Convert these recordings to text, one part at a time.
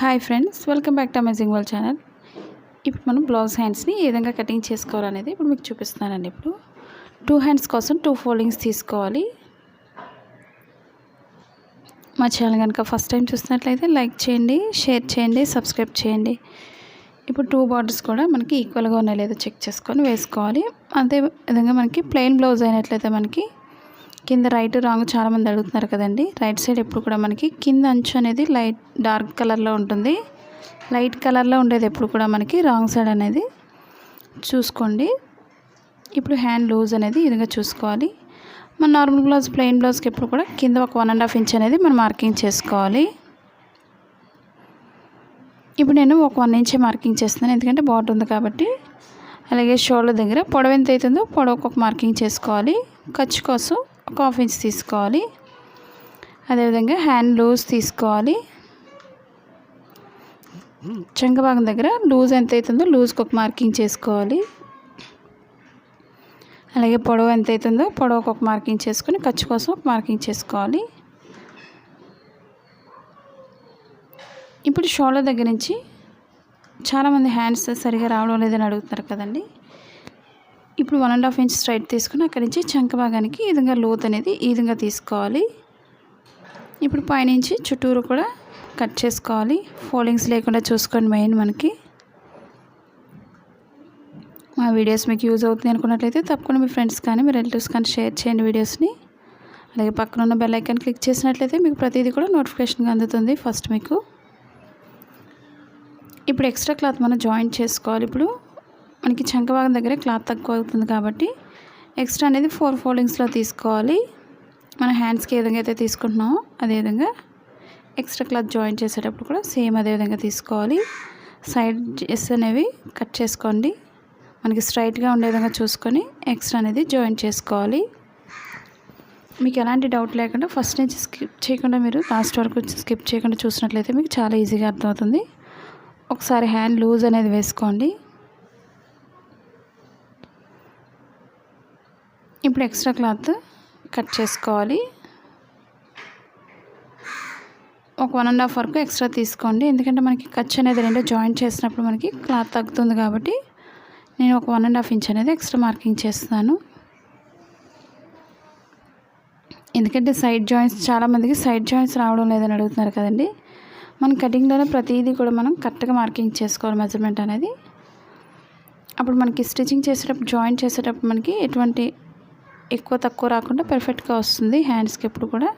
Hi friends, welcome back to amazing world channel. ఇప్పుడు మనం blouse హ్యాండ్స్ని ఏ విధంగా కటింగ్ చేసుకోవాలనేది ఇప్పుడు మీకు చూపిస్తున్నానండి. ఇప్పుడు 2 హ్యాండ్స్ కోసం 2 ఫోల్డింగ్స్ తీసుకోవాలి. మా ఛానల్ కనుక ఫస్ట్ టైం చూసినట్లయితే లైక్ చేయండి, షేర్ చేయండి, సబ్స్క్రైబ్ చేయండి. ఇప్పుడు 2 బార్డర్స్ కూడా మనకి ఈక్వల్గా ఉన్నాయో లేదో చెక్ చేసుకొని వేసుకోవాలి. అదే విధంగా మనకి ప్లెయిన్ బ్లౌజ్ అయినట్లయితే మనకి కింద రైట్ రాంగ్ చాలామంది అడుగుతున్నారు కదండి. రైట్ సైడ్ ఎప్పుడు కూడా మనకి కింద అంచు అనేది డార్క్ కలర్లో ఉంటుంది. లైట్ కలర్లో ఉండేది ఎప్పుడు కూడా మనకి రాంగ్ సైడ్ అనేది చూసుకోండి. ఇప్పుడు హ్యాండ్ లూజ్ అనేది ఈ విధంగా చూసుకోవాలి. మన నార్మల్ బ్లౌజ్ ప్లెయిన్ బ్లౌజ్కి ఎప్పుడు కూడా కింద ఒక 1.5 ఇంచ్ అనేది మనం మార్కింగ్ చేసుకోవాలి. ఇప్పుడు నేను ఒక 1 ఇంచే మార్కింగ్ చేస్తున్నాను, ఎందుకంటే బార్డర్ ఉంది కాబట్టి. అలాగే షోల్డర్ దగ్గర పొడవు ఎంత అవుతుందో పొడవుకు ఒక మార్కింగ్ చేసుకోవాలి. ఖర్చు కోసం ఒక 1/2 ఇంచ్ తీసుకోవాలి. అదేవిధంగా హ్యాండ్ లూజ్ తీసుకోవాలి. చంక భాగం దగ్గర లూజ్ ఎంత అవుతుందో లూజ్కి ఒక మార్కింగ్ చేసుకోవాలి. అలాగే పొడవు ఎంత అవుతుందో పొడవుకు ఒక మార్కింగ్ చేసుకొని ఖర్చు కోసం ఒక మార్కింగ్ చేసుకోవాలి. ఇప్పుడు షోల్డర్ దగ్గర నుంచి చాలామంది హ్యాండ్స్ సరిగా రావడం లేదని అడుగుతున్నారు కదండి. ఇప్పుడు 1.5 ఇంచ్ స్ట్రైట్ తీసుకుని అక్కడి నుంచి చంక భాగానికి ఈ విధంగా లోత్ అనేది ఈ విధంగా తీసుకోవాలి. ఇప్పుడు పైనుంచి చుట్టూరు కూడా కట్ చేసుకోవాలి. ఫోల్డింగ్స్ లేకుండా చూసుకోండి. మెయిన్ మనకి మా వీడియోస్ మీకు యూజ్ అవుతుంది అనుకున్నట్లయితే తప్పకుండా మీ ఫ్రెండ్స్ కానీ మీ రిలేటివ్స్ కానీ షేర్ చేయండి వీడియోస్ని. అలాగే పక్కన ఉన్న బెల్ ఐకాన్ క్లిక్ చేసినట్లయితే మీకు ప్రతిదీ కూడా నోటిఫికేషన్గా అందుతుంది ఫస్ట్ మీకు. ఇప్పుడు ఎక్స్ట్రా క్లాత్ మనం జాయింట్ చేసుకోవాలి. ఇప్పుడు మనకి చంక భాగం దగ్గర క్లాత్ తక్కువ అవుతుంది కాబట్టి ఎక్స్ట్రా అనేది 4 ఫోల్డింగ్స్లో తీసుకోవాలి. మన హ్యాండ్స్కి ఏ విధంగా అయితే తీసుకుంటున్నామో అదేవిధంగా ఎక్స్ట్రా క్లాత్ జాయింట్ చేసేటప్పుడు కూడా సేమ్ అదే విధంగా తీసుకోవాలి. సైడ్ డ్రెస్ అనేవి కట్ చేసుకోండి. మనకి స్ట్రైట్గా ఉండే విధంగా చూసుకొని ఎక్స్ట్రా అనేది జాయింట్ చేసుకోవాలి. మీకు ఎలాంటి డౌట్ లేకుండా ఫస్ట్ నుంచి స్కిప్ చేయకుండా మీరు లాస్ట్ వరకు స్కిప్ చేయకుండా చూసినట్లయితే మీకు చాలా ఈజీగా అర్థమవుతుంది. ఒకసారి హ్యాండ్ లూజ్ అనేది వేసుకోండి. ఇప్పుడు ఎక్స్ట్రా క్లాత్ కట్ చేసుకోవాలి. ఒక 1.5 వరకు ఎక్స్ట్రా తీసుకోండి, ఎందుకంటే మనకి ఖర్చు అనేది 2 జాయింట్ చేసినప్పుడు మనకి క్లాత్ తగ్గుతుంది కాబట్టి నేను ఒక 1.5 ఇంచ్ అనేది ఎక్స్ట్రా మార్కింగ్ చేస్తున్నాను. ఎందుకంటే సైడ్ జాయింట్స్ చాలామందికి సైడ్ జాయింట్స్ రావడం లేదని అడుగుతున్నారు కదండి. మన కటింగ్లోనే ప్రతిదీ కూడా మనం కరెక్ట్గా మార్కింగ్ చేసుకోవాలి మెజర్మెంట్ అనేది. అప్పుడు మనకి స్టిచ్చింగ్ చేసేటప్పుడు జాయింట్ చేసేటప్పుడు మనకి ఎటువంటి ఎక్కువ తక్కువ రాకుండా పర్ఫెక్ట్గా వస్తుంది హ్యాండ్స్కి ఎప్పుడు కూడా.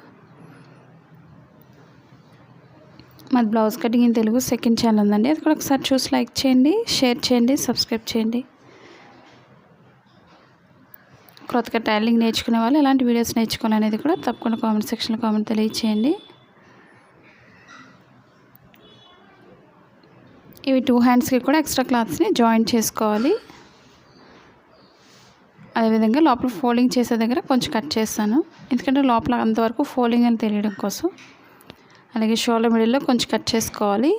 మాది blouse cutting in Telugu second channel ఉందండి, అది కూడా ఒకసారి చూసి లైక్ చేయండి, షేర్ చేయండి, సబ్స్క్రైబ్ చేయండి. కొత్తగా టైలరింగ్ నేర్చుకునే వాళ్ళు ఎలాంటి వీడియోస్ నేర్చుకోవాలనేది కూడా తప్పకుండా కామెంట్ సెక్షన్లో కామెంట్ తెలియచేయండి. ఇవి 2 హ్యాండ్స్కి కూడా ఎక్స్ట్రా క్లాత్స్ని జాయింట్ చేసుకోవాలి. అదేవిధంగా లోపల ఫోల్డింగ్ చేసే దగ్గర కొంచెం కట్ చేస్తాను, ఎందుకంటే లోపల అంతవరకు ఫోల్డింగ్ అని తెలియడం కోసం. అలాగే షోల్డర్ మిడిల్లో కొంచెం కట్ చేసుకోవాలి.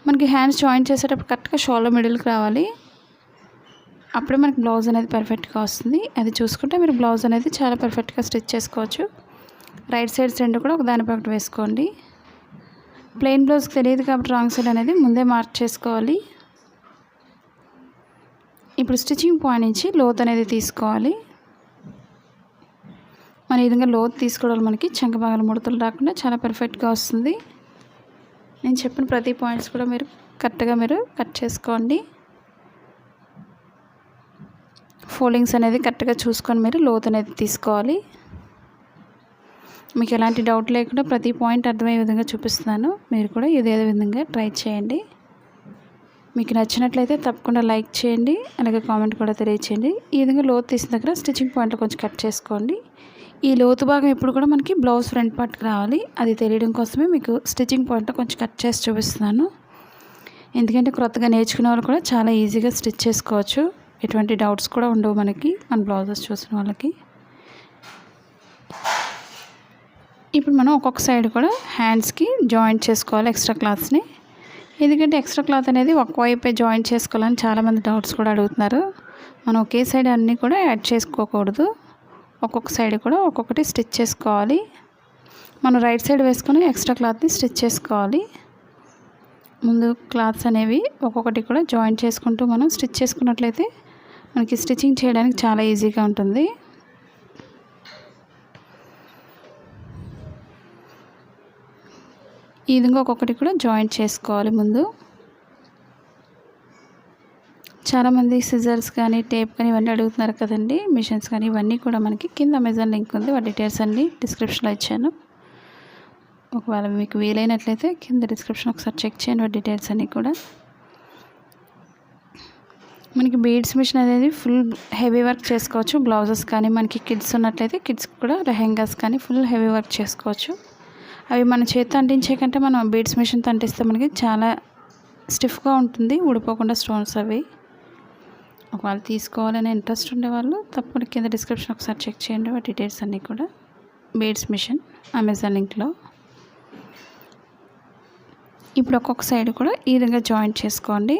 మనకి హ్యాండ్స్ జాయింట్ చేసేటప్పుడు కరెక్ట్గా షోల్డర్ మిడిల్కి రావాలి, అప్పుడే మనకి బ్లౌజ్ అనేది పర్ఫెక్ట్గా వస్తుంది. అది చూసుకుంటే మీరు బ్లౌజ్ అనేది చాలా పర్ఫెక్ట్గా స్టిచ్ చేసుకోవచ్చు. రైట్ సైడ్స్ 2 కూడా ఒక దానిపై ఒకటి వేసుకోండి. ప్లెయిన్ బ్లౌజ్కి తెలియదు కాబట్టి రాంగ్ సైడ్ అనేది ముందే మార్క్ చేసుకోవాలి. ఇప్పుడు స్టిచ్చింగ్ పాయింట్ నుంచి లోత్ అనేది తీసుకోవాలి. మన ఈ విధంగా లోత్ తీసుకోవడం మనకి చంక భాగాల ముడతలు రాకుండా చాలా పర్ఫెక్ట్గా వస్తుంది. నేను చెప్పిన ప్రతి పాయింట్స్ కూడా మీరు కరెక్ట్గా కట్ చేసుకోండి. ఫోల్డింగ్స్ అనేది కరెక్ట్గా చూసుకొని మీరు లోత్ అనేది తీసుకోవాలి. మీకు ఎలాంటి డౌట్ లేకుండా ప్రతి పాయింట్ అర్థమయ్యే విధంగా చూపిస్తున్నాను. మీరు కూడా ఇదే విధంగా ట్రై చేయండి. మీకు నచ్చినట్లయితే తప్పకుండా లైక్ చేయండి, అలాగే కామెంట్ కూడా తెలియచేయండి. ఈ విధంగా లోతు తీసిన దగ్గర స్టిచ్చింగ్ పాయింట్లో కొంచెం కట్ చేసుకోండి. ఈ లోతు భాగం ఎప్పుడు కూడా మనకి బ్లౌజ్ ఫ్రంట్ పార్ట్కి రావాలి, అది తెలియడం కోసమే మీకు స్టిచ్చింగ్ పాయింట్లో కొంచెం కట్ చేసి చూపిస్తున్నాను. ఎందుకంటే కొత్తగా నేర్చుకునే వాళ్ళు కూడా చాలా ఈజీగా స్టిచ్ చేసుకోవచ్చు, ఎటువంటి డౌట్స్ కూడా ఉండవు మనకి మన బ్లౌజెస్ చూసిన వాళ్ళకి. ఇప్పుడు మనం ఒక్కొక్క సైడ్ కూడా హ్యాండ్స్కి జాయింట్ చేసుకోవాలి ఎక్స్ట్రా క్లాత్స్ని, ఎందుకంటే ఎక్స్ట్రా క్లాత్ అనేది ఒకవైపే జాయింట్ చేసుకోవాలని చాలామంది డౌట్స్ కూడా అడుగుతున్నారు. మనం ఒకే సైడ్ అన్నీ కూడా యాడ్ చేసుకోకూడదు, ఒక్కొక్క సైడ్ కూడా ఒక్కొక్కటి స్టిచ్ చేసుకోవాలి. మనం రైట్ సైడ్ వేసుకొని ఎక్స్ట్రా క్లాత్ని స్టిచ్ చేసుకోవాలి. ముందు క్లాత్స్ అనేవి ఒక్కొక్కటి కూడా జాయింట్ చేసుకుంటూ మనం స్టిచ్ చేసుకున్నట్లయితే మనకి స్టిచ్చింగ్ చేయడానికి చాలా ఈజీగా ఉంటుంది. ఈ విధంగా ఒక్కొక్కటి కూడా జాయింట్ చేసుకోవాలి. ముందు చాలామంది సిజర్స్ కానీ టేప్ కానీ ఇవన్నీ అడుగుతున్నారు కదండి, మిషన్స్ కానీ. ఇవన్నీ కూడా మనకి కింద అమెజాన్ లింక్ ఉంది, వాటి డీటెయిల్స్ అన్నీ డిస్క్రిప్షన్లో ఇచ్చాను. ఒకవేళ మీకు వీలైనట్లయితే కింద డిస్క్రిప్షన్ ఒకసారి చెక్ చేయండి వాటి డీటెయిల్స్ అన్నీ కూడా. మనకి బీడ్స్ మిషన్ అనేది ఫుల్ హెవీ వర్క్ చేసుకోవచ్చు. బ్లౌజెస్ కానీ మనకి కిడ్స్ ఉన్నట్లయితే కిడ్స్కి కూడా లెహెంగాస్ కానీ ఫుల్ హెవీ వర్క్ చేసుకోవచ్చు. అవి మన చేతితో అంటించే కంటే మనం బీడ్స్ మిషన్తో అంటిస్తే మనకి చాలా స్టిఫ్గా ఉంటుంది, ఊడిపోకుండా స్టోన్స్ అవి. ఒకవేళ తీసుకోవాలనే ఇంట్రెస్ట్ ఉండేవాళ్ళు తప్పకుండా కింద డిస్క్రిప్షన్ ఒకసారి చెక్ చేయండి వాటి డీటెయిల్స్ అన్నీ కూడా. బీడ్స్ మిషన్ అమెజాన్ లింక్లో. ఇప్పుడు ఒక్కొక్క సైడ్ కూడా ఈ విధంగా జాయింట్ చేసుకోండి.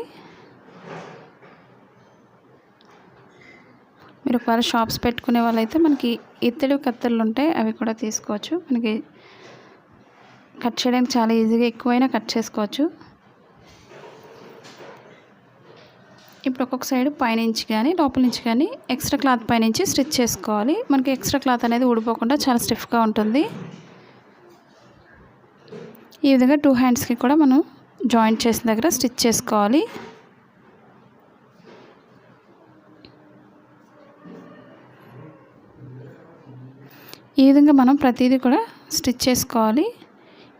మీరు ఒకవేళ షాప్స్ పెట్టుకునే వాళ్ళైతే మనకి ఇత్తడి కత్తెరలు ఉంటాయి, అవి కూడా తీసుకోవచ్చు. మనకి కట్ చేయడానికి చాలా ఈజీగా ఎక్కువైనా కట్ చేసుకోవచ్చు. ఇప్పుడు ఒక్కొక్క సైడ్ పైనుంచి కానీ లోపల నుంచి కానీ ఎక్స్ట్రా క్లాత్ పైనుంచి స్టిచ్ చేసుకోవాలి. మనకి ఎక్స్ట్రా క్లాత్ అనేది ఊడిపోకుండా చాలా స్టిఫ్గా ఉంటుంది. ఈ విధంగా 2 హ్యాండ్స్కి కూడా మనం జాయింట్ చేసిన దగ్గర స్టిచ్ చేసుకోవాలి. ఈ విధంగా మనం ప్రతిదీ కూడా స్టిచ్ చేసుకోవాలి.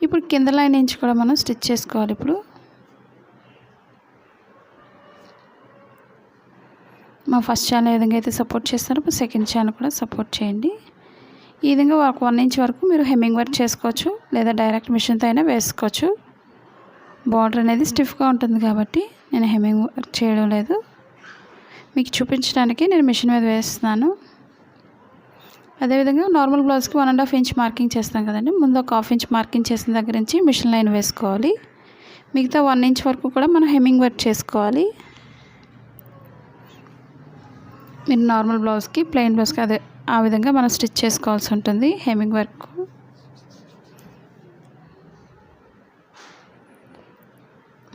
ఇప్పుడు కింద లైన్ నుంచి కూడా మనం స్టిచ్ చేసుకోవాలి. ఇప్పుడు మా ఫస్ట్ ఛానల్ ఏ విధంగా అయితే సపోర్ట్ చేస్తారో మా సెకండ్ ఛానల్ కూడా సపోర్ట్ చేయండి. ఈ విధంగా 1 ఇంచ్ వరకు మీరు హెమ్మింగ్ వర్క్ చేసుకోవచ్చు, లేదా డైరెక్ట్ మిషన్తో అయినా వేసుకోవచ్చు. బార్డర్ అనేది స్టిఫ్గా ఉంటుంది కాబట్టి నేను హెమ్మింగ్ వర్క్ చేయడం లేదు, మీకు చూపించడానికి నేను మిషన్ మీద వేస్తున్నాను. అదేవిధంగా నార్మల్ బ్లౌజ్కి 1.5 ఇంచ్ మార్కింగ్ చేస్తాం కదండి, ముందు ఒక 1/2 ఇంచ్ మార్కింగ్ చేసిన దగ్గర నుంచి మిషన్ లైన్ వేసుకోవాలి. మిగతా 1 ఇంచ్ వరకు కూడా మనం హెమ్మింగ్ వర్క్ చేసుకోవాలి. మీరు నార్మల్ బ్లౌజ్కి ప్లెయిన్ బ్లౌజ్కి అదే ఆ విధంగా మనం స్టిచ్ చేసుకోవాల్సి ఉంటుంది హెమ్మింగ్ వర్క్.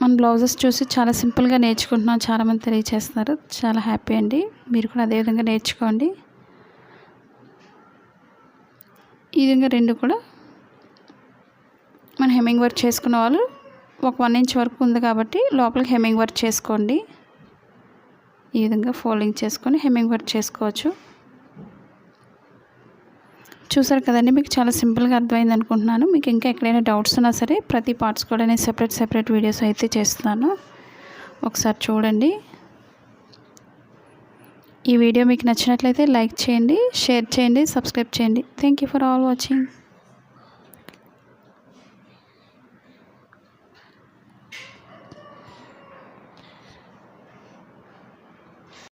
మన బ్లౌజెస్ చూసి చాలా సింపుల్గా నేర్చుకుంటున్నాం, చాలామంది తెలియచేస్తున్నారు. చాలా హ్యాపీ అండి. మీరు కూడా అదే విధంగా నేర్చుకోండి. ఈ విధంగా 2 కూడా మన హెమ్మింగ్ వర్క్ చేసుకున్న వాళ్ళు ఒక 1 ఇంచ్ వరకు ఉంది కాబట్టి లోపలికి హెమ్మింగ్ వర్క్ చేసుకోండి. ఈ విధంగా ఫోల్డింగ్ చేసుకొని హెమ్మింగ్ వర్క్ చేసుకోవచ్చు. చూసారు కదండి, మీకు చాలా సింపుల్గా అర్థమైంది అనుకుంటున్నాను. మీకు ఇంకా ఎక్కడైనా డౌట్స్ ఉన్నా సరే ప్రతి పార్ట్స్ కూడా నేను సెపరేట్ వీడియోస్ అయితే చేస్తున్నాను, ఒకసారి చూడండి. ఈ వీడియో మీకు నచ్చినట్లయితే లైక్ చేయండి, షేర్ చేయండి, సబ్స్క్రైబ్ చేయండి. Thank you for all watching.